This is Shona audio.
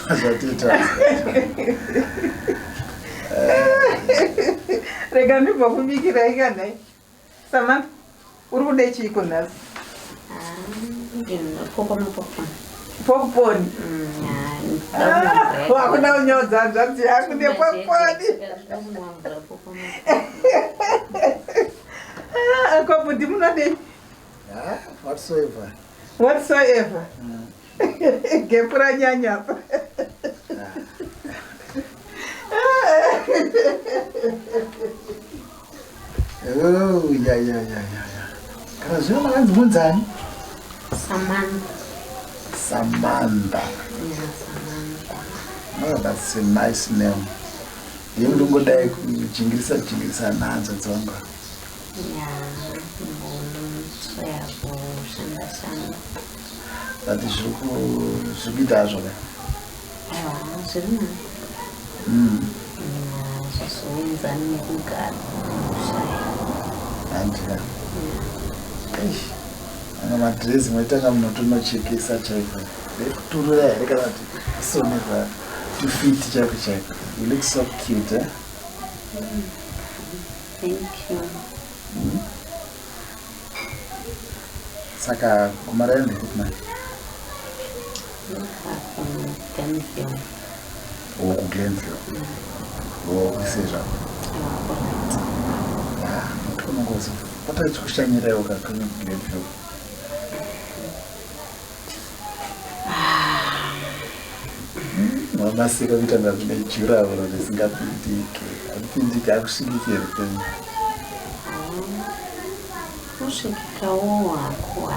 Azatita. Regani babu miki rega ne. Samantha, urude chikunas. Popcorn. Wako na unyoza nzati yangu ni popcorn. Kwa budi munade. Whatsoever. Whatsoever. Gepura nyanya. Oh, yeah. Kazuma kanzi munzani? Samantha. Yeah, Samantha. Oh, that's a nice name. You don't go there kuchingirisa nanzo zongo. Yeah, That is shukita zoga. Aiwa, sirina. Sasa wenzani kugana. Andika. Anga madress mwaitanga munotonochekesa chaiko. Turura here kana kuti soneva to fit chaiko. You look so cute, eh? Thank you. Saka kumarende kutna. Glenfield. Oh, Glenfield. Oh, kuseja. Ah, mutongoza. Pata chikushanyira yoga kana Glenfield. Mama sika vitanga vimejura varo risingapindike. Apindike akushikitere penyu. Kushikikawo wako